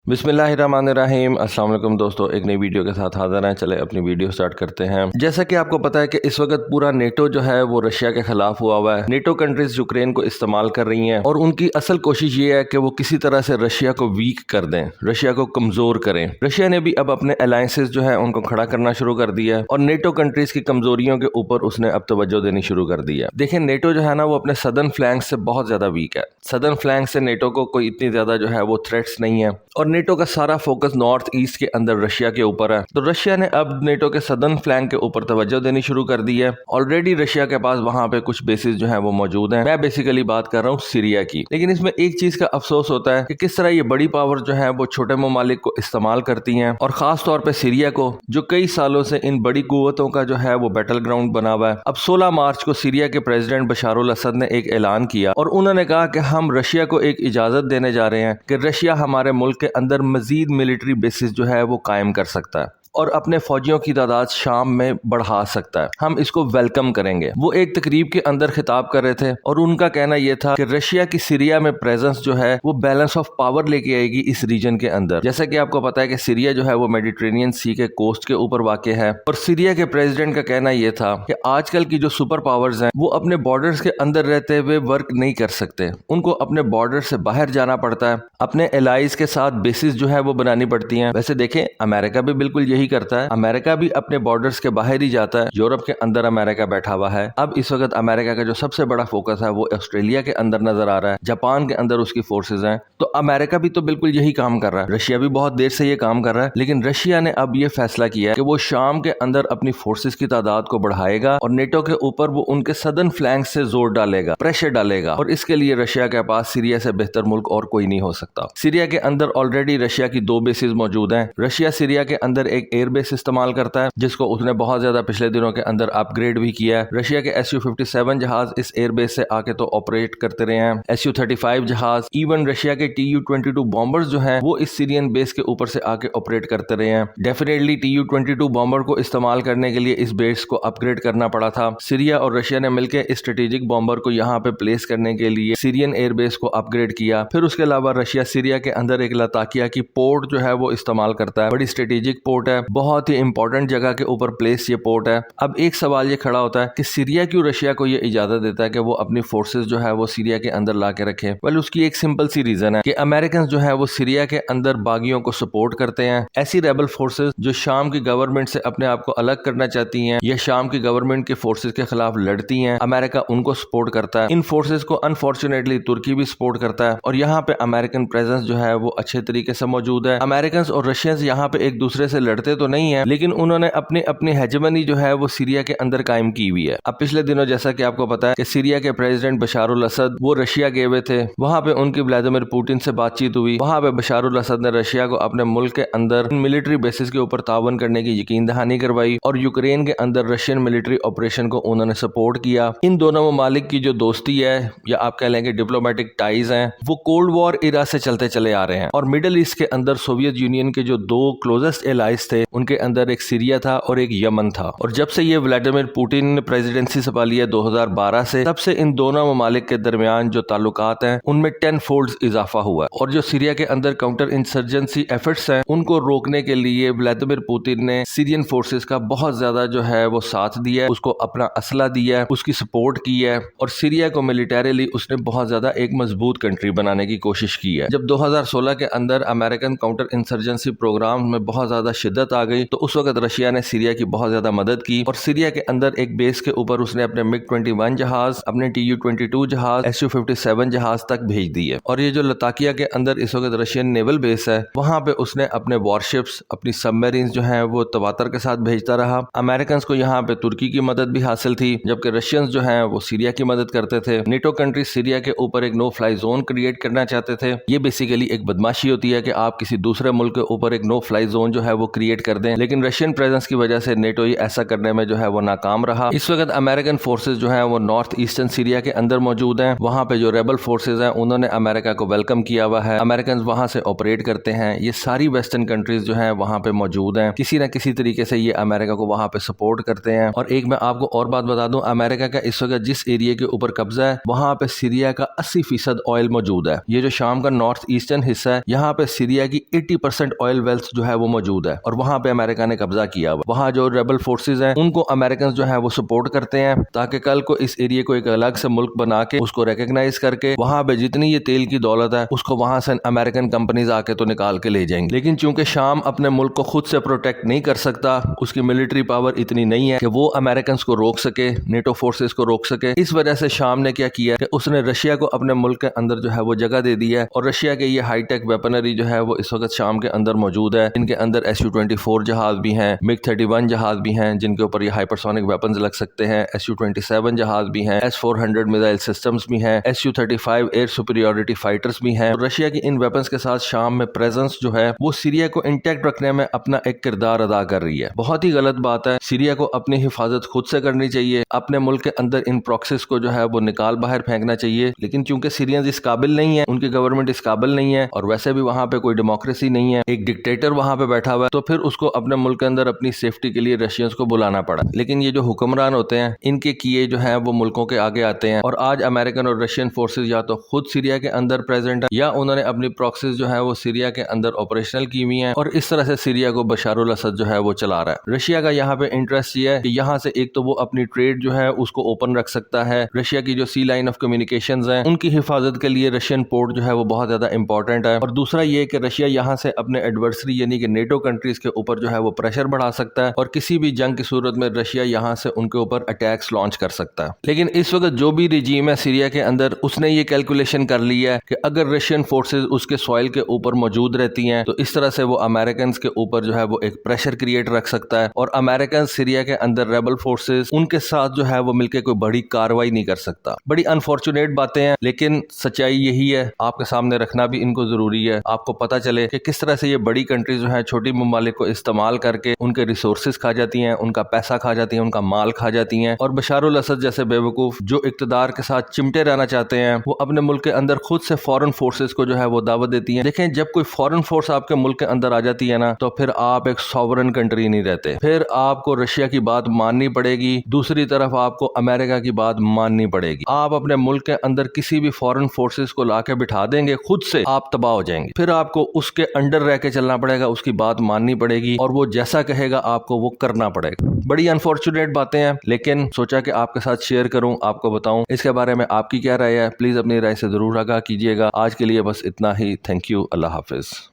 बिस्मिल्लाहिर्रहमानिर्रहीम। अस्सलाम वालेकुम दोस्तों, एक नई वीडियो के साथ हाजिर हैं। चले अपनी वीडियो स्टार्ट करते हैं। जैसा कि आपको पता है कि इस वक्त पूरा नेटो जो है वो रशिया के खिलाफ हुआ हुआ है। नेटो कंट्रीज यूक्रेन को इस्तेमाल कर रही हैं और उनकी असल कोशिश ये है कि वो किसी तरह से रशिया को वीक कर दें, रशिया को कमजोर करें। रशिया ने भी अब अपने अलायंसेस जो है उनको खड़ा करना शुरू कर दिया है और नेटो कंट्रीज की कमजोरियों के ऊपर उसने अब तवज्जो देनी शुरू कर दी है। देखें, नेटो जो है ना वो अपने सदर्न फ्लैंक से बहुत ज्यादा वीक है। सदर्न फ्लैंक से नेटो को कोई इतनी ज्यादा जो है वो थ्रेट्स नहीं है और नेटो का सारा फोकस नॉर्थ ईस्ट के अंदर रशिया के ऊपर है। तो रशिया ने अब नेटो के सदर्न फ्लैंक के ऊपर तवज्जो देनी शुरू कर दी है। ऑलरेडी रशिया के पास वहां पे कुछ बेसिस जो है वो मौजूद हैं। मैं बेसिकली बात कर रहा हूँ सीरिया की। लेकिन इसमें एक चीज का अफसोस होता है कि किस तरह ये बड़ी पावर जो है वो छोटे ममालिक को इस्तेमाल करती हैं और खास तौर पर सीरिया को, जो कई सालों से इन बड़ी कुव्वतों का जो है वो बैटल ग्राउंड बना हुआ है। अब 16 मार्च को सीरिया के प्रेसिडेंट बशारुल असद ने एक ऐलान किया और उन्होंने कहा कि हम रशिया को एक इजाजत देने जा रहे हैं कि रशिया हमारे मुल्क के अंदर मजीद मिलिट्री बेसिस जो है वो कायम कर सकता है और अपने फौजियों की तादाद शाम में बढ़ा सकता है। हम इसको वेलकम करेंगे। वो एक तकरीब के अंदर खिताब कर रहे थे और उनका कहना यह था कि रशिया की सीरिया में प्रेजेंस जो है वो बैलेंस ऑफ पावर लेके आएगी इस रीजन के अंदर। जैसा कि आपको पता है कि सीरिया जो है वो मेडिटेरेनियन सी के कोस्ट के ऊपर वाक़ है और सीरिया के प्रेसिडेंट का कहना यह था कि आजकल की जो सुपर पावर्स हैं वो अपने बॉर्डर्स के अंदर रहते हुए वर्क नहीं कर सकते। उनको अपने बॉर्डर से बाहर जाना पड़ता है, अपने एलाइज के साथ बेसिस जो है वो बनानी पड़ती हैं। वैसे देखें, अमेरिका भी बिल्कुल यही करता है। अमेरिका भी अपने बॉर्डर्स के बाहर ही जाता है। यूरोप के अंदर अमेरिका बैठा हुआ है। अब इस वक्त अमेरिका का जो सबसे बड़ा फोकस है वो ऑस्ट्रेलिया के अंदर नजर आ रहा है। जापान के अंदर उसकी फोर्सेज हैं। तो अमेरिका भी तो बिल्कुल यही काम कर रहा है। रशिया भी बहुत देर से ये काम कर रहा है, लेकिन रशिया ने अब ये फैसला किया है कि वो शाम के अंदर अपनी फोर्सेज की तादाद को बढ़ाएगा और नेटो के ऊपर वो उनके सदर्न फ्लैंक से जोर डालेगा, प्रेशर डालेगा। और इसके लिए रशिया के पास सीरिया से बेहतर मुल्क और कोई नहीं हो सकता। सीरिया के अंदर ऑलरेडी रशिया की 2 बेसिस मौजूद हैं। रशिया सीरिया के अंदर एक एयर बेस इस्तेमाल करता है जिसको उसने बहुत ज्यादा पिछले दिनों के अंदर अपग्रेड भी किया है। रशिया के Su-57 जहाज इस एयर बेस से आके तो ऑपरेट करते रहे हैं। Su-35 जहाज, इवन रशिया के Tu-22 बॉम्बर्स जो हैं वो इस सीरियन बेस के ऊपर से आके ऑपरेट करते रहे हैं। डेफिनेटली Tu-22 बॉम्बर को इस्तेमाल करने के लिए इस बेस को अपग्रेड करना पड़ा था। सीरिया और रशिया ने मिलकर इस स्ट्रेटेजिक बॉम्बर को यहाँ पे प्लेस करने के लिए सीरियन एयर बेस को अपग्रेड किया। फिर उसके अलावा रशिया सीरिया के अंदर एक लताकिया की पोर्ट जो है वो इस्तेमाल करता है। बड़ी स्ट्रेटेजिक पोर्ट है, बहुत ही इंपॉर्टेंट जगह के ऊपर प्लेस ये पोर्ट है। अब एक सवाल ये खड़ा होता है कि सीरिया क्यों रशिया को ये इजाजत देता है कि वो अपनी फोर्सेस जो है वो सीरिया के अंदर ला के रखे। वेल, उसकी एक सिंपल सी रीजन है कि अमेरिकन जो है वो सीरिया के अंदर बागियों को सपोर्ट करते हैं। ऐसी रेबल फोर्सेस जो शाम की गवर्नमेंट से अपने आप को अलग करना चाहती हैं या शाम की गवर्नमेंट के फोर्सेस के खिलाफ लड़ती हैं, अमेरिका उनको सपोर्ट करता है। इन फोर्सेस को अनफॉर्चुनेटली तुर्की भी सपोर्ट करता है और यहाँ पे अमेरिकन प्रेजेंस जो है वो अच्छे तरीके से मौजूद है। अमेरिकन और रशियंस यहाँ पे एक दूसरे से लड़ते तो नहीं है, लेकिन उन्होंने अपनी हेजेमनी जो है वो सीरिया के अंदर कायम की हुई है। अब पिछले दिनों जैसा कि आपको पता है कि सीरिया के प्रेसिडेंट बशारुल असद वो रशिया गए हुए थे। वहां पे उनकी व्लादिमीर पुतिन से बातचीत हुई। वहां पे बशारुल असद ने रशिया को अपने मुल्क के अंदर मिलिट्री बेसिस के ऊपर तावन करने की यकीन दहानी करवाई और यूक्रेन के अंदर रशियन मिलिट्री ऑपरेशन को उन्होंने सपोर्ट किया। इन दोनों ममालिक की जो दोस्ती है या आप कह लेंगे डिप्लोमेटिक टाइज हैं वो कोल्ड वॉर इरा से चलते चले आ रहे हैं और मिडिल ईस्ट के अंदर सोवियत यूनियन के जो 2 क्लोजेस्ट एलाइज थे उनके अंदर एक सीरिया था और एक यमन था। और जब से ये व्लादिमीर पुतिन ने प्रेसिडेंसी संभाली है 2012 से, तब से इन दोनों ममालिक के दरमियान जो ताल्लुकात हैं उनमें 10 फोल्ड इजाफा हुआ है। और जो सीरिया के अंदर काउंटर इंसर्जेंसी एफर्ट्स हैं उनको रोकने के लिए व्लादिमीर पुतिन ने सीरियन फोर्सेस का बहुत ज्यादा जो है वो साथ दिया है, उसको अपना असला दिया है, उसकी सपोर्ट की है और सीरिया को मिलिटरीली उसने बहुत ज्यादा एक मजबूत कंट्री बनाने की कोशिश की है। जब 2016 के अंदर अमेरिकन काउंटर इंसर्जेंसी प्रोग्राम में बहुत ज्यादा शिद्दत आ गई तो उस वक्त रशिया ने सीरिया की बहुत ज्यादा मदद की और सीरिया के अंदर एक बेस के ऊपर उसने अपने MiG-21 जहाज, अपने Tu-22 जहाज, Su-57 जहाज तक भेज दिए। और ये जो लताकिया के अंदर इस वक्त रशियन नेवल बेस है वहां पे उसने अपने वॉरशिप्स, अपनी सबमरीन्स जो हैं वो तवातर के साथ भेजता रहा। अमेरिकन को यहाँ पे तुर्की की मदद भी हासिल थी, जबकि रशियंस जो हैं वो सीरिया की मदद करते थे। नेटो कंट्री सीरिया के ऊपर एक नो फ्लाई जोन क्रिएट करना चाहते थे। ये बेसिकली एक बदमाशी होती है कि आप किसी दूसरे मुल्क के ऊपर एक नो फ्लाई जोन जो है वो क्रिएट کریٹ کر دیں، لیکن رشین پریزنس کی وجہ سے نیٹو یہ ایسا کرنے میں جو ہے وہ ناکام رہا۔ اس وقت امریکن فورسز جو ہیں وہ نارتھ ایسٹرن سیریا کے اندر موجود ہیں۔ وہاں پہ جو ریبل فورسز ہیں انہوں نے امریکہ کو ویلکم کیا ہوا ہے، امریکنز وہاں سے آپریٹ کرتے ہیں۔ یہ ساری ویسٹرن کنٹریز جو ہیں وہاں پہ موجود ہیں، کسی نہ کسی طریقے سے یہ امریکہ کو وہاں پہ سپورٹ کرتے ہیں۔ اور ایک میں آپ کو اور بات بتا دوں، امریکہ کا اس وقت جس ایریا کے اوپر قبضہ ہے وہاں پہ سیریا کا 80% آئل موجود ہے۔ یہ جو شام کا نارتھ ایسٹرن حصہ ہے یہاں پہ سیریا کی 80% آئل ویلتھ جو ہے وہ موجود ہے، اور وہاں پہ امریکہ نے قبضہ کیا ہوا۔ وہاں جو ریبل فورسز ہیں ان کو امریکنز جو ہے وہ سپورٹ کرتے ہیں تاکہ کل کو اس ایریا کو ایک الگ سے ملک بنا کے اس کو ریکگنائز کر کے وہاں پہ جتنی یہ تیل کی دولت ہے اس کو وہاں سے امریکن کمپنیز آ کے تو نکال کے لے جائیں گے۔ لیکن چونکہ شام اپنے ملک کو خود سے پروٹیکٹ نہیں کر سکتا، اس کی ملٹری پاور اتنی نہیں ہے کہ وہ امریکنز کو روک سکے، نیٹو فورسز کو روک سکے، اس وجہ سے شام نے کیا کیا کہ اس نے رشیا کو اپنے ملک کے اندر جو ہے وہ جگہ دے دی ہے، اور رشیا کے یہ ہائی ٹیک ویپنری جو ہے وہ اس وقت شام کے اندر موجود ہے، ان کے اندر Su-24 جہاز بھی ہیں، MiG-31 جہاز بھی ہیں جن کے اوپر یہ ہائپرسونک ویپنز لگ سکتے ہیں، Su-27 جہاز بھی ہیں، S-400 میزائل سسٹمز بھی ہیں، Su-35 ایئر سپیریورٹی فائٹرز بھی ہیں۔ اور رشیا کی ان ویپنز کے ساتھ شام میں پریزنس جو ہے وہ سیریا کو انٹیکٹ رکھنے میں اپنا ایک کردار ادا کر رہی ہے۔ بہت ہی غلط بات ہے، سیریا کو اپنی حفاظت خود سے کرنی چاہیے، اپنے ملک کے اندر ان پراکسیز کو جو ہے وہ نکال باہر پھینکنا چاہیے، لیکن چونکہ سیرینز اس قابل نہیں ہے، ان کی گورنمنٹ اس قابل نہیں ہے، اور ویسے بھی وہاں پہ کوئی ڈیموکریسی نہیں ہے، ایک ڈکٹیٹر وہاں پہ بیٹھا ہوا ہے، تو پھر اس کو اپنے ملک کے اندر اپنی سیفٹی کے لیے رشینز کو بلانا پڑا۔ لیکن یہ جو حکمران ہوتے ہیں ان کے کیے جو ہیں وہ ملکوں کے آگے آتے ہیں، اور آج امریکن اور رشین فورسز یا تو خود سیریا کے اندر پریزنٹ ہے یا انہوں نے اپنی پراکسیز جو ہے وہ سیریا کے اندر آپریشنل کی ہوئی ہیں، اور اس طرح سے سیریا کو بشار الاسد جو ہے وہ چلا رہا ہے۔ رشیا کا یہاں پہ انٹرسٹ یہ ہے کہ یہاں سے ایک تو وہ اپنی ٹریڈ جو ہے اس کو اوپن رکھ سکتا ہے، رشیا کی جو سی لائن آف کمیونیکیشنز ہیں ان کی حفاظت کے لیے رشین پورٹ جو ہے وہ بہت زیادہ امپورٹنٹ ہے، اور دوسرا یہ کہ رشیا یہاں سے اپنے ایڈورسری یعنی کہ نیٹو کنٹریز کے اوپر جو ہے وہ پریشر بڑھا سکتا ہے، اور کسی بھی جنگ کی صورت میں رشیا یہاں سے ان کے اوپر اٹیکس لانچ کر سکتا ہے۔ لیکن اس وقت جو بھی رجیم ہے سیریا کے اندر اس نے یہ کیلکولیشن کر لی ہے کہ اگر رشین فورسز اس کے سوائل کے اوپر موجود رہتی ہیں تو اس طرح سے وہ امریکنز کے اوپر جو ہے وہ ایک پریشر کریٹ رکھ سکتا ہے، اور امریکن سیریا کے اندر ریبل فورسز ان کے ساتھ جو ہے وہ مل کے کوئی بڑی کاروائی نہیں کر سکتا۔ بڑی انفارچونیٹ باتیں ہیں، لیکن سچائی یہی ہے، آپ کے سامنے رکھنا بھی ان کو ضروری ہے، آپ کو پتہ چلے کہ کس طرح سے یہ بڑی کنٹریز جو ہیں چھوٹی ممالک کو استعمال کر کے ان کے ریسورسز کھا جاتی ہیں، ان کا پیسہ کھا جاتی ہیں، ان کا مال کھا جاتی ہیں، اور بشار الاسد جیسے بے وقوف جو اقتدار کے ساتھ چمٹے رہنا چاہتے ہیں وہ اپنے ملک کے اندر خود سے فورن فورسز کو جو ہے وہ دعوت دیتی ہیں۔ دیکھیں جب کوئی فورن فورس آپ کے ملک کے اندر آ جاتی ہے نا تو پھر آپ ایک سوورن کنٹری نہیں رہتے، پھر آپ کو رشیا کی بات ماننی پڑے گی، دوسری طرف آپ کو امریکہ کی بات ماننی پڑے گی۔ آپ اپنے ملک کے اندر کسی بھی فورن فورسز کو لا کے بٹھا دیں گے خود سے آپ تباہ ہو جائیں گے، پھر آپ کو اس کے انڈر رہ کے چلنا پڑے گا، اس کی بات ماننی پڑے گی، اور وہ جیسا کہے گا آپ کو وہ کرنا پڑے گا۔ بڑی انفارچونیٹ باتیں ہیں، لیکن سوچا کہ آپ کے ساتھ شیئر کروں، آپ کو بتاؤں اس کے بارے میں آپ کی کیا رائے ہے، پلیز اپنی رائے سے ضرور آگاہ کیجیے گا۔ آج کے لیے بس اتنا ہی، تھینک یو، اللہ حافظ۔